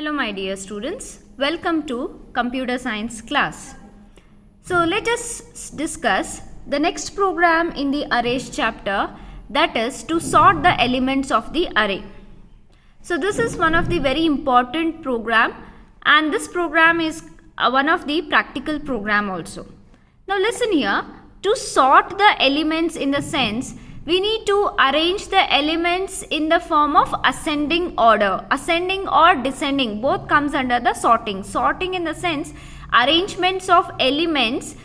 Hello my dear students, welcome to computer science class. So let us discuss the next program in the arrays chapter, that is to sort the elements of the array. So this is one of the very important program, and this program is one of the practical program also. Now listen here, to sort the elements in the sense we need to arrange the elements in the form of ascending order. Ascending or descending, both comes under the sorting. Sorting in the sense arrangements of elements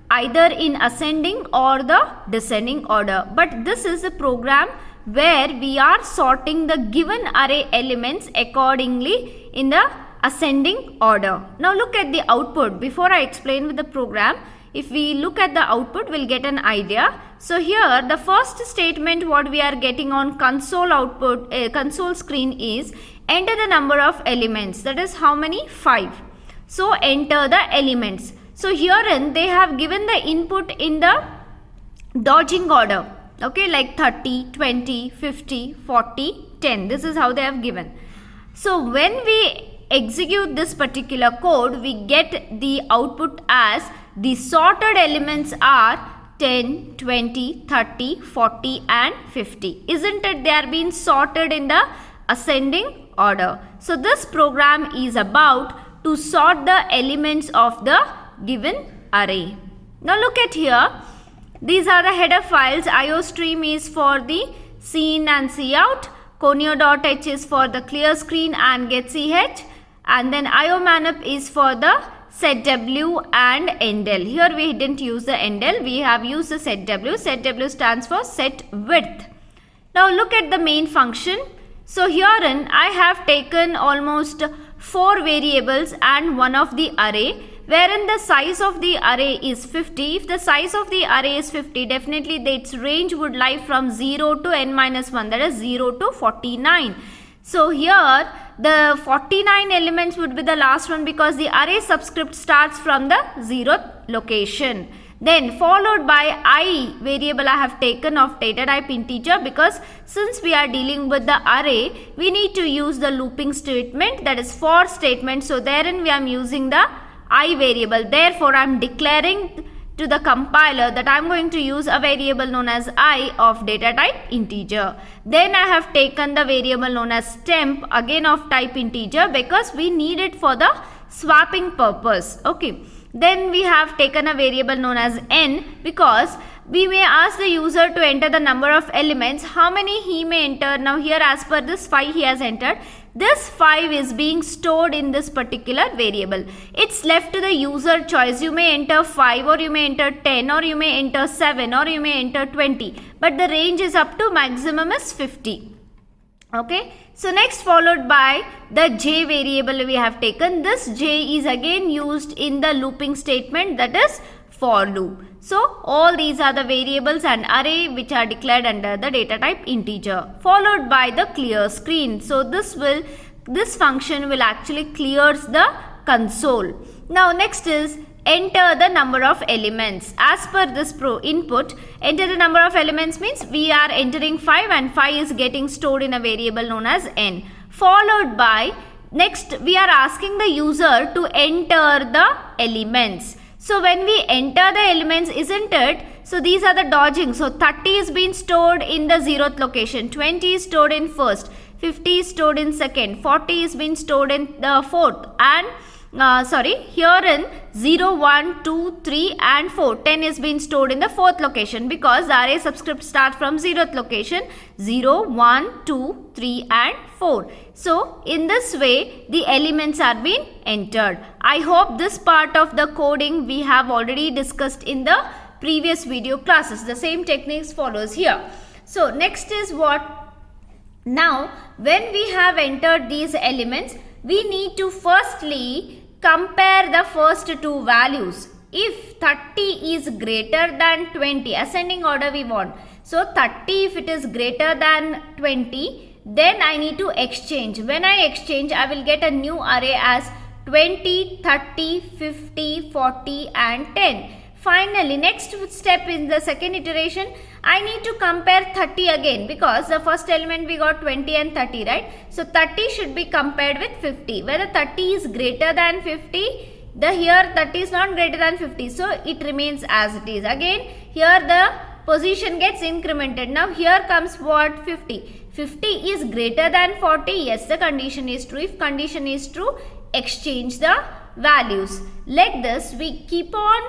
either in ascending or the descending order. But this is a program where we are sorting the given array elements accordingly in the ascending order. Now look at the output. Before I explain with the program, if we look at the output, we'll get an idea. So here the first statement what we are getting on console output, console screen is enter the number of elements. That is how many? 5. So enter the elements. So herein they have given the input in the dodging order. Okay, like 30, 20, 50, 40, 10. This is how they have given. So when we execute this particular code, we get the output as the sorted elements are 10, 20, 30, 40 and 50. Isn't it? They are being sorted in the ascending order. So this program is about to sort the elements of the given array. Now look at here. These are the header files. IOStream is for the scene and cout. Conio.h is for the clear screen and getch. And then IOManup is for the setw and endl. Here we didn't use the endl, we have used the setw. Setw stands for set width. Now look at the main function. So herein I have taken almost 4 variables and one of the array, wherein the size of the array is 50. If the size of the array is 50, definitely its range would lie from 0 to n-1, that is 0 to 49. So here the 49 elements would be the last one because the array subscript starts from the 0th location. Then followed by I variable I have taken of data type integer, because since we are dealing with the array, we need to use the looping statement, that is for statement. So therein we are using the I variable. Therefore I am declaring to the compiler that I am going to use a variable known as I of data type integer. Then I have taken the variable known as temp, again of type integer, because we need it for the swapping purpose. Okay. Then we have taken a variable known as n, because we may ask the user to enter the number of elements, how many he may enter. Now here as per this 5 he has entered. This 5 is being stored in this particular variable. It's left to the user choice. You may enter 5 or you may enter 10 or you may enter 7 or you may enter 20. But the range is up to maximum is 50. Okay. So next followed by the j variable we have taken. This j is again used in the looping statement, that is for loop. So all these are the variables and array which are declared under the data type integer, followed by the clear screen. So this function will actually clears the console. Now next is enter the number of elements. As per this input, enter the number of elements means we are entering 5 and 5 is getting stored in a variable known as n. Followed by next we are asking the user to enter the elements. So when we enter the elements, isn't it? So these are the dodging. So 30 is being stored in the 0th location, 20 is stored in first, 50 is stored in second, 40 is being stored in the fourth, and here in 0, 1, 2, 3 and 4, 10 is being stored in the 4th location, because the array subscript starts from 0th location, 0, 1, 2, 3 and 4. So in this way the elements are being entered. I hope this part of the coding we have already discussed in the previous video classes. The same techniques follows here. So next is what? Now when we have entered these elements, we need to firstly compare the first two values. If 30 is greater than 20, ascending order we want. So 30 if it is greater than 20, then I need to exchange. When I exchange, I will get a new array as 20, 30, 50, 40 and 10. finally next step in the second iteration, I need to compare 30 again, because the first element we got 20 and 30, right? So 30 should be compared with 50. Whether 30 is greater than 50, here 30 is not greater than 50, so it remains as it is. Again here the position gets incremented. Now here comes what? 50. 50 is greater than 40. Yes, the condition is true. If condition is true, exchange the values. Like this we keep on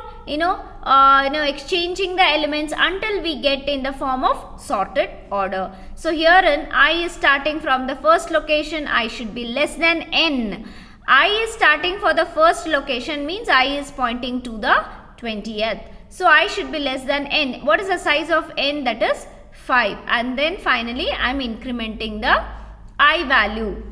exchanging the elements until we get in the form of sorted order. So herein I is starting from the first location, I should be less than n. I is starting for the first location, means I is pointing to the 20th. So I should be less than n. What is the size of n? That is 5. And then finally I am incrementing the I value.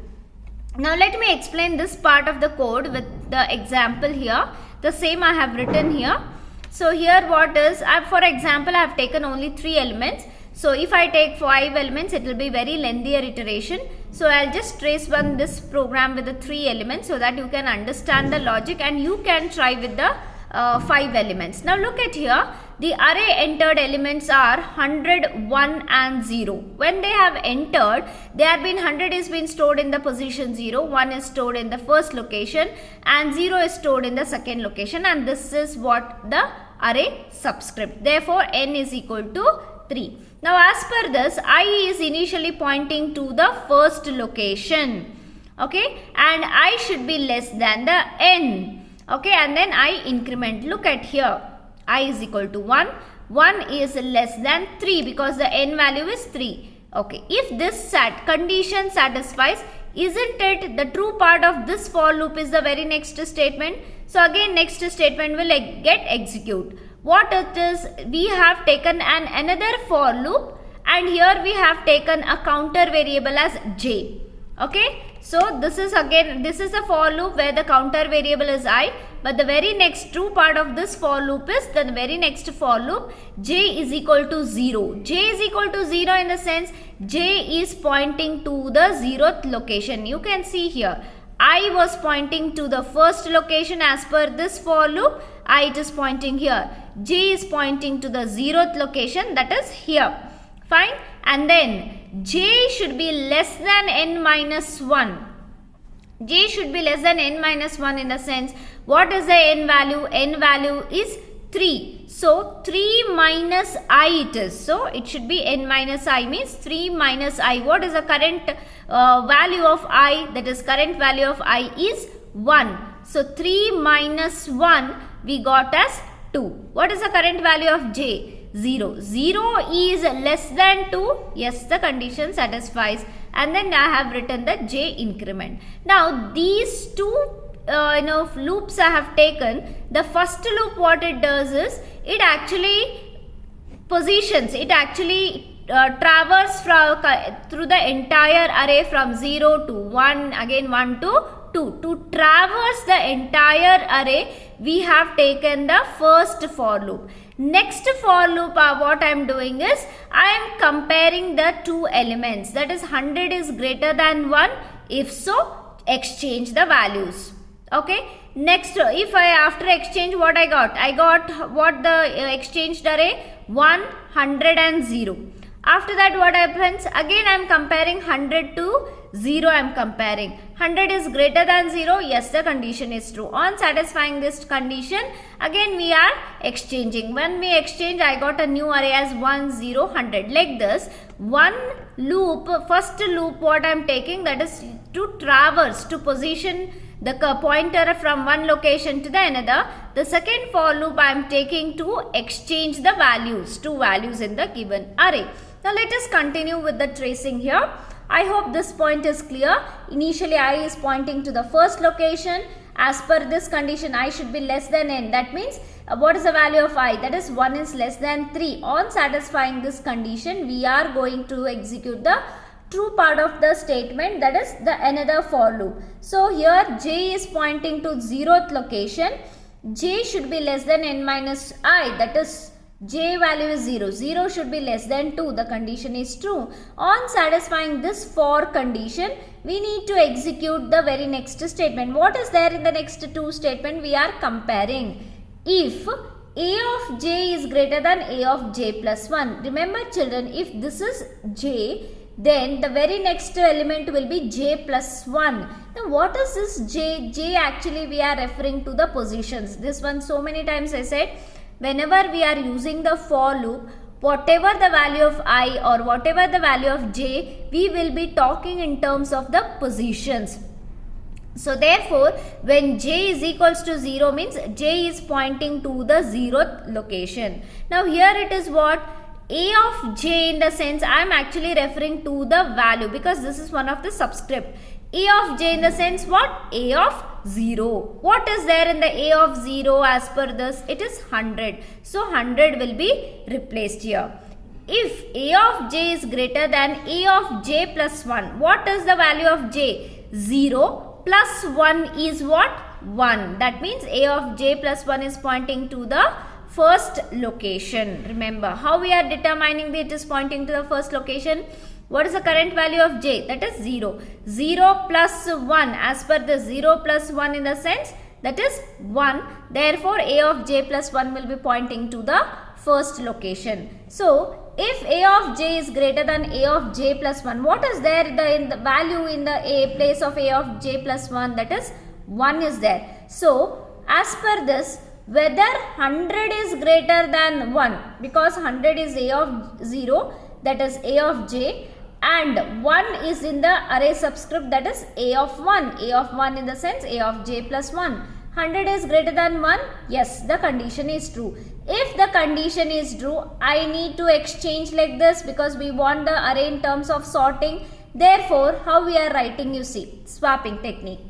Now let me explain this part of the code with the example here. The same I have written here. So here what is, for example I have taken only 3 elements. So if I take 5 elements, it will be very lengthier iteration. So I'll just trace this program with the 3 elements so that you can understand the logic and you can try with the 5 elements. Now look at here, the array entered elements are 100, 1 and 0. When they have entered, 100 is been stored in the position 0, 1 is stored in the first location and 0 is stored in the second location, and this is what the array subscript. Therefore n is equal to 3. Now as per this, I is initially pointing to the first location, okay, and I should be less than the n, okay, and then I increment. Look at here, I is equal to 1, 1 is less than 3 because the n value is 3, okay. If this condition satisfies, isn't it the true part of this for loop is the very next statement? So again next statement will get execute. What it is, we have taken another for loop and here we have taken a counter variable as j, okay. So this is a for loop where the counter variable is I, but the very next true part of this for loop is the very next for loop j is equal to 0. J is equal to 0 in the sense j is pointing to the 0th location. You can see here I was pointing to the first location as per this for loop. I is pointing here. J is pointing to the 0th location, that is here. Fine. And then j should be less than n minus 1. J should be less than n minus 1 in the sense, what is the n value? N value is 3. So 3 minus I it is. So it should be n minus I means 3 minus I. What is the current value of I? That is current value of I is 1. So 3 minus 1 we got as 2. What is the current value of j? 0. 0 is less than 2. Yes, the condition satisfies. And then I have written the j increment. Now these two loops I have taken. The first loop what it does is, it actually positions, it actually traverses through the entire array from 0 to 1, again 1 to 2. To traverse the entire array, we have taken the first for loop. Next for loop, what I am doing is, I am comparing the two elements, that is 100 is greater than 1. If so, exchange the values. Okay. Next, if I after exchange what I got what the exchanged array 1, 100 and 0. After that what happens? Again I am comparing 100 to 0 I am comparing. 100 is greater than 0. Yes, the condition is true. On satisfying this condition, again we are exchanging. When we exchange, I got a new array as 1, 0, 100. Like this, one loop, first loop what I am taking, that is to traverse, to position the pointer from one location to the another. The second for loop I am taking to exchange the values, two values in the given array. Now let us continue with the tracing here. I hope this point is clear. Initially I is pointing to the first location. As per this condition, I should be less than n. That means what is the value of I? That is 1 is less than 3. On satisfying this condition, we are going to execute the true part of the statement, that is the another for loop. So here j is pointing to 0th location. J should be less than n minus I, that is j value is 0. 0 should be less than 2. The condition is true. On satisfying this for condition, we need to execute the very next statement. What is there in the next two statement? We are comparing. If A of j is greater than A of j plus 1. Remember children, if this is j, then the very next element will be j plus 1. Now what is this j? J actually we are referring to the positions. This one so many times I said, whenever we are using the for loop, whatever the value of I or whatever the value of j, we will be talking in terms of the positions. So therefore, when j is equals to 0 means j is pointing to the 0th location. Now here it is what? A of j, in the sense I am actually referring to the value because this is one of the subscript. A of j in the sense what? A of 0. What is there in the A of 0 as per this? It is 100. So 100 will be replaced here. If A of j is greater than A of j plus 1, what is the value of j? 0 plus 1 is what? 1. That means A of j plus 1 is pointing to the first location. Remember how we are determining that it is pointing to the first location. What is the current value of j? That is 0. 0 plus 1, as per the 0 plus 1 in the sense that is 1. Therefore A of j plus 1 will be pointing to the first location. So if A of j is greater than A of j plus 1, what is there in the value in the A place of A of j plus 1? That is 1 is there. So as per this, whether 100 is greater than 1, because 100 is A of 0, that is A of j, and 1 is in the array subscript, that is A of 1. A of 1 in the sense A of j plus 1. 100 is greater than 1? Yes, the condition is true. If the condition is true, I need to exchange like this because we want the array in terms of sorting. Therefore, how we are writing, you see, swapping technique.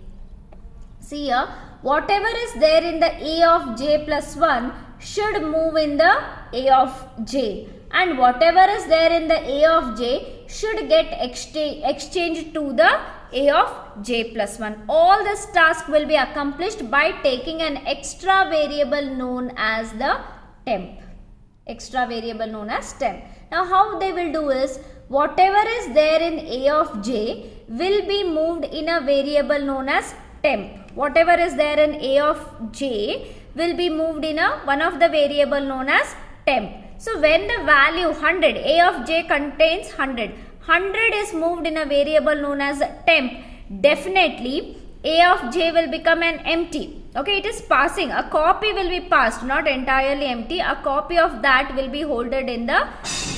See here, whatever is there in the A of j plus 1 should move in the A of j. And whatever is there in the A of j should get exchanged to the A of j plus 1. All this task will be accomplished by taking an extra variable known as the temp. Extra variable known as temp. Now how they will do is, whatever is there in A of j will be moved in a variable known as temp. Whatever is there in A of j will be moved in one of the variable known as temp. So when the value 100, A of j contains 100. 100 is moved in a variable known as temp. Definitely A of j will become an empty. Okay, it is passing. A copy will be passed, not entirely empty. A copy of that will be holded in the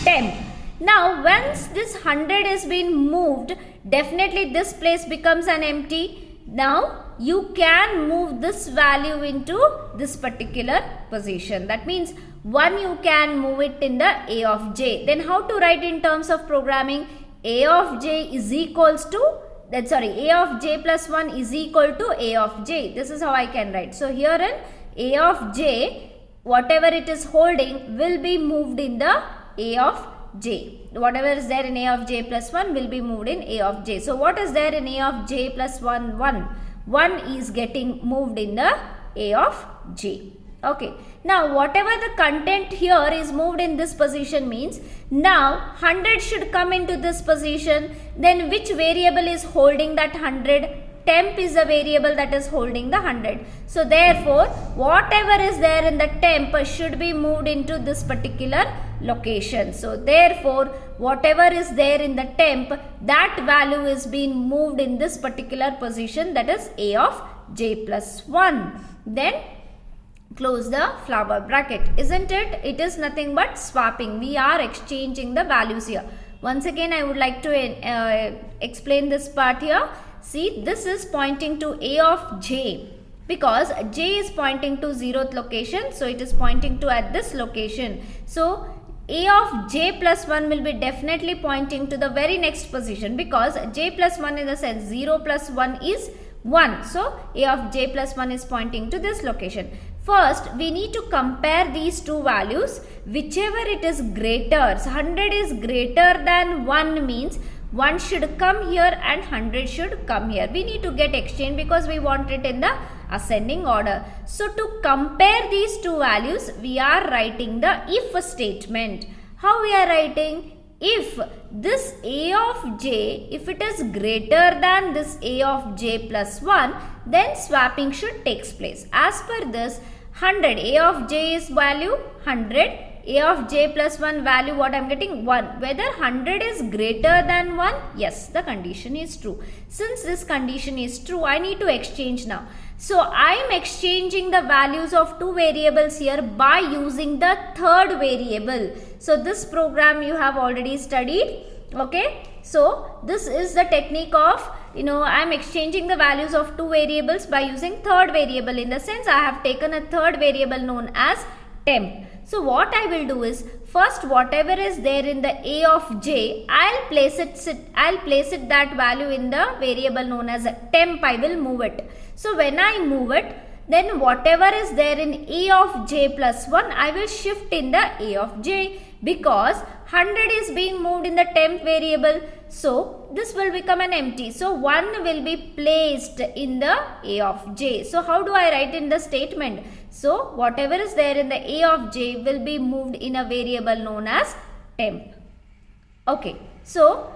temp. Now once this 100 is being moved, definitely this place becomes an empty. Now you can move this value into this particular position. That means 1 you can move it in the A of j. Then how to write in terms of programming? A of j is equals to, A of j plus 1 is equal to A of j. This is how I can write. So here in A of j, whatever it is holding will be moved in the A of j. Whatever is there in A of j plus 1 will be moved in A of j. So what is there in A of j plus 1? 1. 1 is getting moved in the A of j. Okay. Now whatever the content here is moved in this position means now 100 should come into this position. Then which variable is holding that 100? Temp is a variable that is holding the 100. So therefore whatever is there in the temp should be moved into this particular location. So therefore whatever is there in the temp, that value is being moved in this particular position, that is A of j plus 1. Then close the flower bracket, isn't it? It is nothing but swapping. We are exchanging the values here. Once again I would like to explain this part here. See, this is pointing to A of j because j is pointing to 0th location, so it is pointing to at this location. So A of j plus 1 will be definitely pointing to the very next position because j plus 1 in the sense 0 plus 1 is 1. So A of j plus 1 is pointing to this location. First, we need to compare these two values. Whichever it is greater, so 100 is greater than 1 means 1 should come here and 100 should come here. We need to get exchange because we want it in the ascending order. So to compare these two values, we are writing the if statement. How we are writing? If this A of j, if it is greater than this A of j plus 1, then swapping should take place. As per this, 100. A of j is value 100. A of j plus 1 value, what I am getting? 1. Whether 100 is greater than 1? Yes, the condition is true. Since this condition is true, I need to exchange now. So I am exchanging the values of two variables here by using the third variable. So this program you have already studied. Okay. So this is the technique of, I am exchanging the values of two variables by using third variable. In the sense, I have taken a third variable known as temp. So what I will do is, first whatever is there in the a of j, I'll place it that value in the variable known as temp. I will move it. So when I move it, then whatever is there in a of j plus 1, I will shift in the a of j, because 100 is being moved in the temp variable. So this will become an empty. So 1 will be placed in the a of j. So how do I write in the statement? So whatever is there in the a of j will be moved in a variable known as temp. Okay. So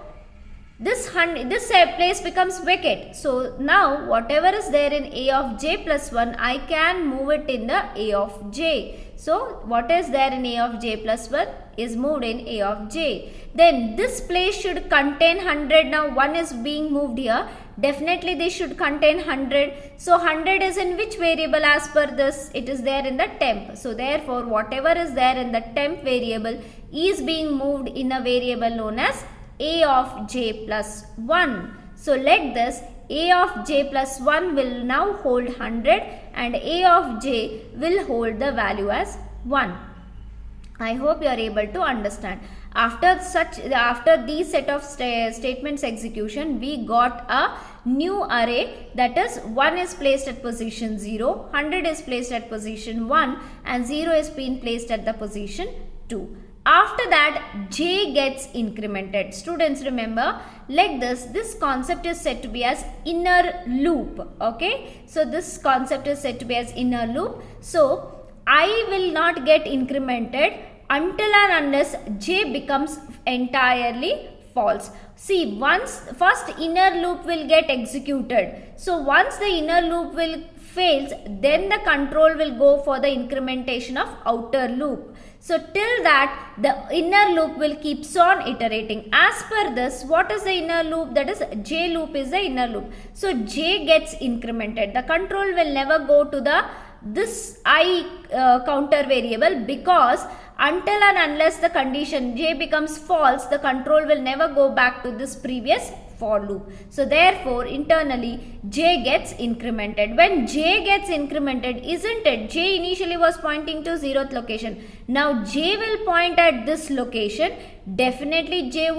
this place becomes vacant. So now whatever is there in a of j plus 1, I can move it in the a of j. So what is there in a of j plus 1 is moved in a of j. Then this place should contain 100. Now 1 is being moved here. Definitely this should contain 100. So 100 is in which variable as per this? It is there in the temp. So therefore whatever is there in the temp variable is being moved in a variable known as a of j plus 1. So like this, a of j plus 1 will now hold 100 and a of j will hold the value as 1. I hope you are able to understand. After these set of statements execution, we got a new array, that is 1 is placed at position 0, 100 is placed at position 1 and 0 is being placed at the position 2. After that, j gets incremented. Students, remember, like this concept is said to be as inner loop. Okay, so this concept is said to be as inner loop. So I will not get incremented until and unless j becomes entirely false. See, once first inner loop will get executed. So once the inner loop will fails, then the control will go for the incrementation of outer loop. So till that, the inner loop will keeps on iterating. As per this, what is the inner loop? That is j loop is the inner loop. So j gets incremented. The control will never go to this I counter variable, because until and unless the condition j becomes false, the control will never go back to this previous for loop. So therefore internally j gets incremented. When j gets incremented, isn't it, j initially was pointing to 0th location. Now j will point at this location. Definitely j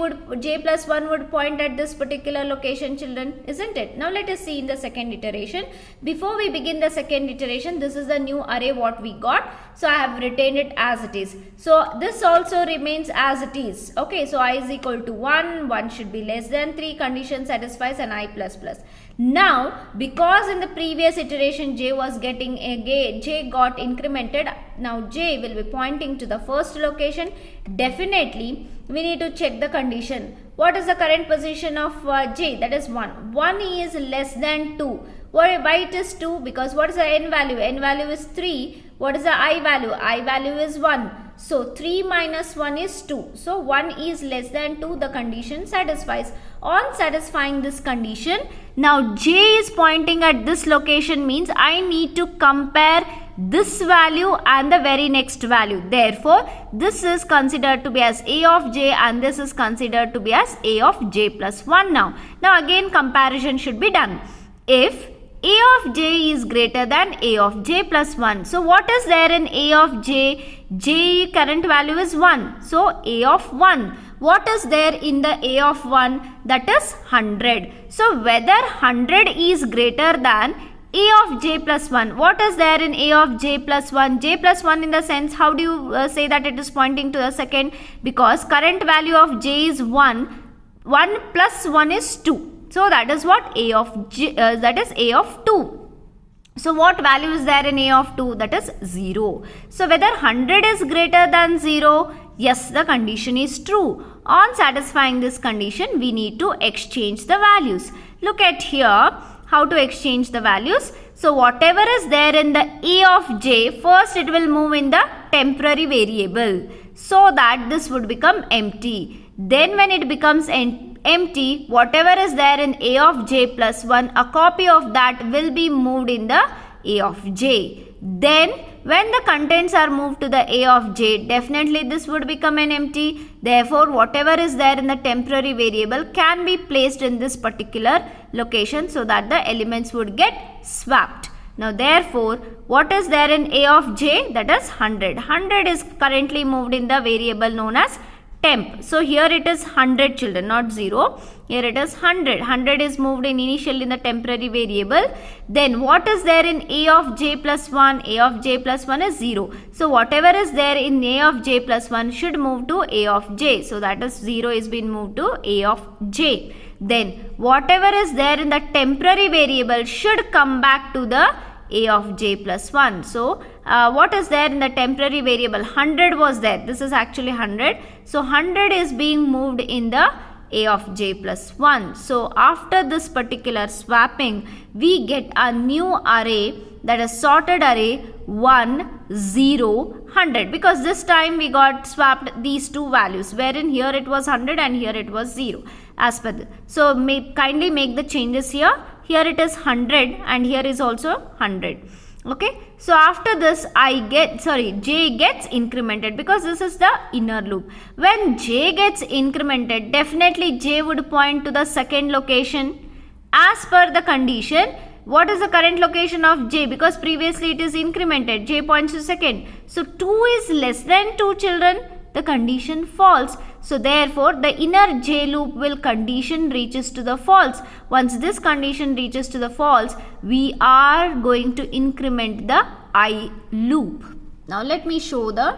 plus 1 would point at this particular location, children, isn't it? Now let us see in the second iteration. Before we begin the second iteration, this is the new array what we got. So I have retained it as it is. So this also remains as it is. Okay, so I is equal to 1, 1 should be less than 3, condition satisfies, and I plus plus. Now because in the previous iteration j was getting j got incremented, now j will be pointing to the first location. Definitely we need to check the condition. What is the current position of j? That is 1. 1 is less than 2. Why it is 2? Because what is the n value? N value is 3. What is the I value? I value is 1. So 3 minus 1 is 2. So 1 is less than 2. The condition satisfies. On satisfying this condition, now j is pointing at this location, means I need to compare this value and the very next value. Therefore, this is considered to be as a of j and this is considered to be as a of j plus 1 now. Now again comparison should be done. If a of j is greater than a of j plus 1. So what is there in a of j? J current value is 1. So a of 1. What is there in the a of 1? That is 100. So whether 100 is greater than a of j plus 1. What is there in a of j plus 1? J plus 1 in the sense, how do you say that it is pointing to the second? Because current value of j is 1. 1 plus 1 is 2. So that is what a of j, that is a of 2. So what value is there in a of 2? That is 0. So whether 100 is greater than 0? Yes, the condition is true. On satisfying this condition, we need to exchange the values. Look at here how to exchange the values. So whatever is there in the a of j, first it will move in the temporary variable so that this would become empty. Then when it becomes empty, whatever is there in a of j plus 1, a copy of that will be moved in the a of j. Then when the contents are moved to the a of j, definitely this would become an empty. Therefore, whatever is there in the temporary variable can be placed in this particular location so that the elements would get swapped. Now, therefore, what is there in a of j? That is 100. 100 is currently moved in the variable known as temp. So, here it is 100 children, not 0. Here it is 100. 100 is moved in initially in the temporary variable. Then what is there in a of j plus 1? A of j plus 1 is 0. So, whatever is there in a of j plus 1 should move to a of j. So, that is 0 is being moved to a of j. Then whatever is there in the temporary variable should come back to the a of j plus 1. So, what is there in the temporary variable? 100 was there. This is actually 100. So, 100 is being moved in the a of j plus 1. So, after this particular swapping, we get a new array, that is sorted array 1, 0, 100, because this time we got swapped these two values, wherein here it was 100 and here it was 0 as per this. So, kindly make the changes here. Here it is 100 and here is also 100. Okay. So, after this j gets incremented because this is the inner loop. When j gets incremented, definitely j would point to the second location as per the condition. What is the current location of j? Because previously it is incremented. J points to second. So, 2 is less than 2 children. The condition false. So, therefore, the inner j loop will condition reaches to the false. Once this condition reaches to the false, we are going to increment the I loop. Now, let me show the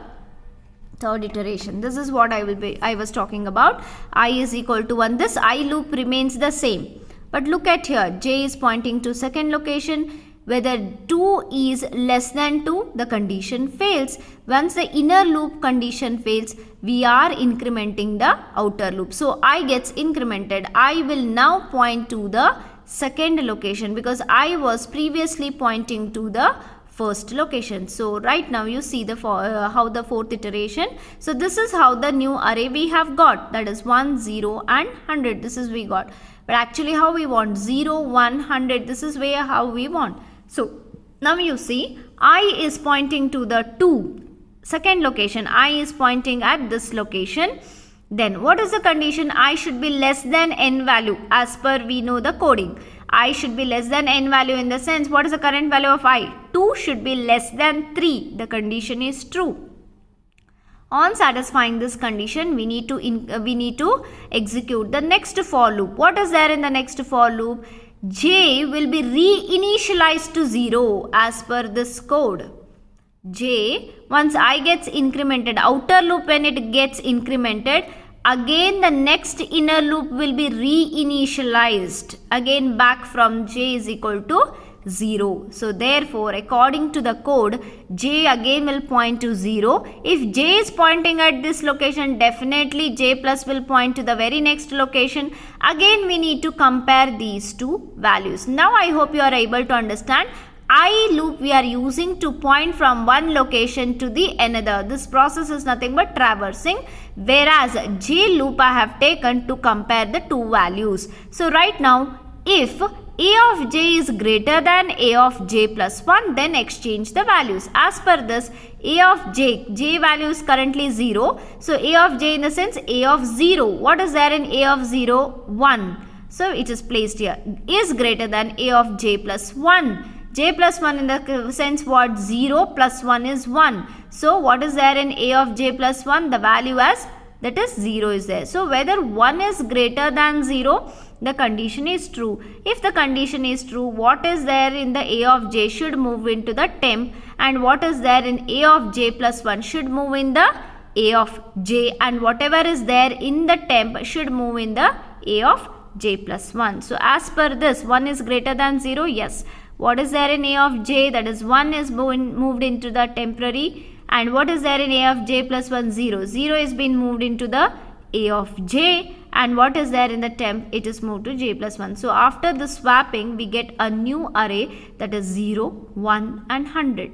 third iteration. This is what I was talking about. I is equal to 1. This I loop remains the same. But look at here. J is pointing to second location. Whether 2 is less than 2, the condition fails. Once the inner loop condition fails, we are incrementing the outer loop. So, I gets incremented. I will now point to the second location because I was previously pointing to the first location. So, right now you see the how the fourth iteration. So, this is how the new array we have got, that is 1, 0 and 100. This is we got. But actually how we want 0, 1, 100. This is where how we want. So, now you see I is pointing to the second location. I is pointing at this location. Then what is the condition? I should be less than n value as per we know the coding. I should be less than n value in the sense what is the current value of I? 2 should be less than 3. The condition is true. On satisfying this condition, we need to execute the next for loop. What is there in the next for loop? J will be re-initialized to 0 as per this code. J, once I gets incremented, outer loop when it gets incremented, again the next inner loop will be re-initialized. Again back from j is equal to 0. So, therefore, according to the code, j again will point to 0. If j is pointing at this location, definitely j plus will point to the very next location. Again, we need to compare these two values. Now, I hope you are able to understand. I loop we are using to point from one location to the another. This process is nothing but traversing, whereas j loop I have taken to compare the two values. So, right now, if a of j is greater than a of j plus 1, then exchange the values. As per this, a of j value is currently 0. So, a of j in the sense a of 0. What is there in a of 0? 1. So, it is placed here. Is greater than a of j plus 1. J plus 1 in the sense what? 0 plus 1 is 1. So, what is there in a of j plus 1? The value as that is 0 is there. So, whether 1 is greater than 0, the condition is true. If the condition is true, what is there in the a of j should move into the temp, and what is there in a of j plus 1 should move in the a of j, and whatever is there in the temp should move in the a of j plus 1. So, as per this, 1 is greater than 0, yes. What is there in a of j? That is 1 is moved into the temporary, and what is there in a of j plus 1? 0. 0 is being moved into the a of j, and what is there in the temp, it is moved to j plus 1. So after the swapping, we get a new array, that is 0, 1 and 100.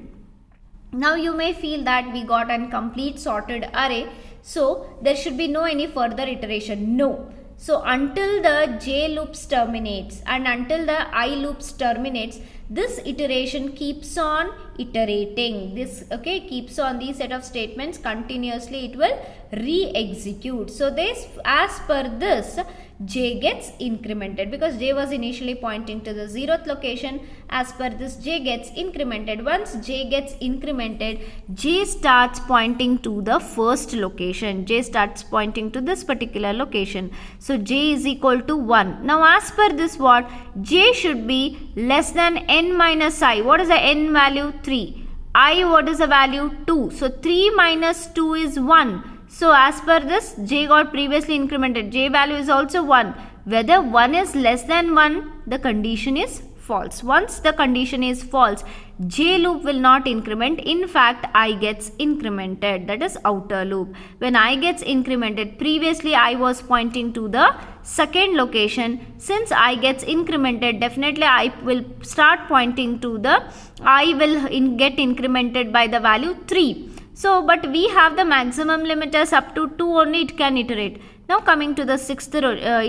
Now you may feel that we got a complete sorted array, so there should be no any further iteration. No. So until the j loops terminates and until the I loops terminates, this iteration keeps on iterating. This keeps on these set of statements continuously, it will re-execute. So this, as per this, j gets incremented because j was initially pointing to the 0th location. As per this, j gets incremented. Once j gets incremented, j starts pointing to the first location. J starts pointing to this particular location. So j is equal to 1. Now as per this, what? J should be less than n minus I. What is the n value? 3. I, what is the value? 2. So 3 minus 2 is 1. So as per this, j got previously incremented. J value is also 1. Whether 1 is less than 1, the condition is false. Once the condition is false, j loop will not increment. In fact, I gets incremented. That is outer loop. When I gets incremented, previously I was pointing to the second location. Since I gets incremented, definitely I will start pointing to the, I will get incremented by the value 3. So, but we have the maximum limit as up to 2 only it can iterate. Now coming to the 6th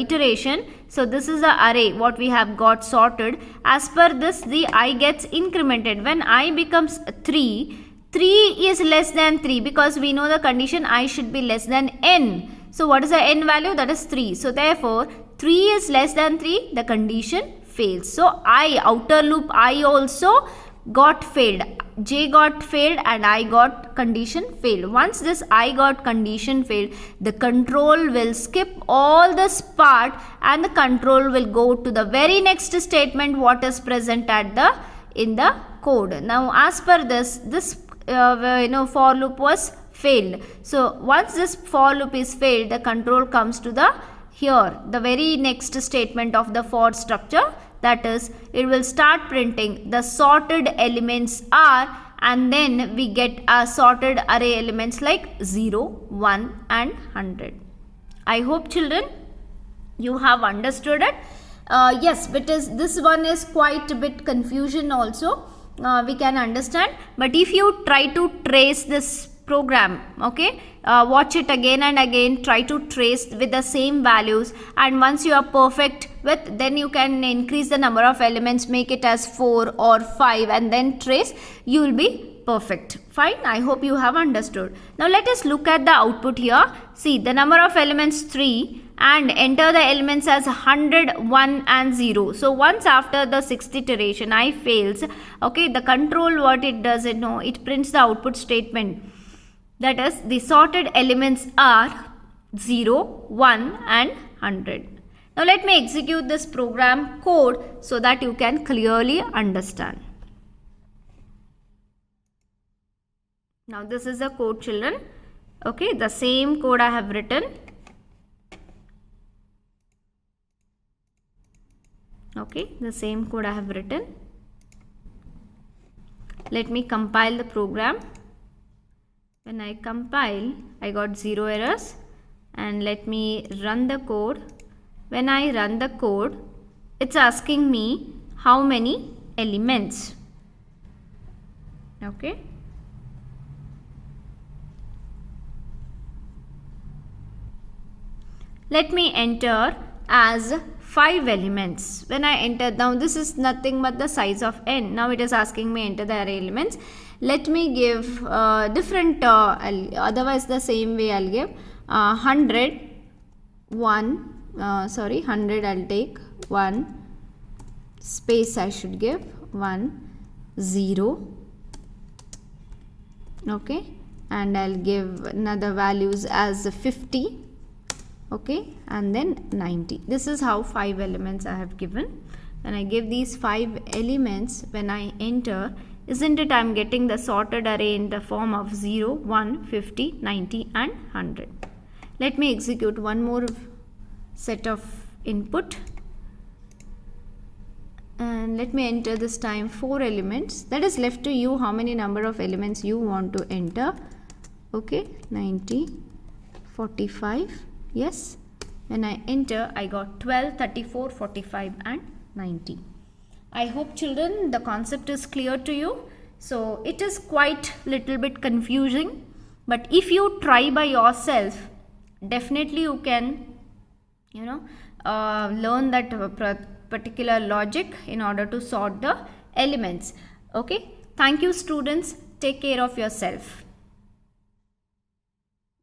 iteration. So this is the array what we have got sorted. As per this, the I gets incremented. When I becomes 3, 3 is less than 3 because we know the condition I should be less than n. So what is the n value? That is 3. So therefore 3 is less than 3, the condition fails. So I, outer loop I also got failed. J got failed and I got condition failed. Once this I got condition failed, the control will skip all this part and the control will go to the very next statement what is present at the in the code. Now as per this for loop was failed. So once this for loop is failed, the control comes to the here the very next statement of the for structure. That is, it will start printing the sorted elements are, and then we get a sorted array elements like 0, 1 and 100. I hope children you have understood it. Yes, because this one is quite a bit confusion also. We can understand, but if you try to trace this program, watch it again and again, try to trace with the same values, and once you are perfect with, then you can increase the number of elements, make it as 4 or 5 and then trace, you will be perfect. Fine, I hope you have understood. Now let us look at the output here. See, the number of elements 3 and enter the elements as 100, 1 and 0. So once after the 6th iteration I fails, the control what it does, it prints the output statement. That is, the sorted elements are 0, 1 and 100. Now let me execute this program code so that you can clearly understand. Now this is the code, children. The same code I have written. The same code I have written. Let me compile the program. When I compile, I got 0 errors, and let me run the code. When I run the code, it's asking me how many elements. Let me enter as 5 elements. When I enter, now this is nothing but the size of n. Now it is asking me enter the array elements. Let me give different, otherwise the same way I'll give 100, 100 I'll take 1, space I should give 1, 0, and I'll give another values as 50, and then 90. This is how 5 elements I have given. When I give these 5 elements, when I enter, isn't it I'm getting the sorted array in the form of 0, 1, 50, 90 and 100. Let me execute one more set of input, and let me enter this time 4 elements. That is left to you how many number of elements you want to enter. 90, 45, yes, When I enter, I got 12, 34, 45 and 90. I hope children the concept is clear to you. So it is quite little bit confusing, but if you try by yourself, definitely you can learn that particular logic in order to sort the elements. Okay, thank you students, take care of yourself.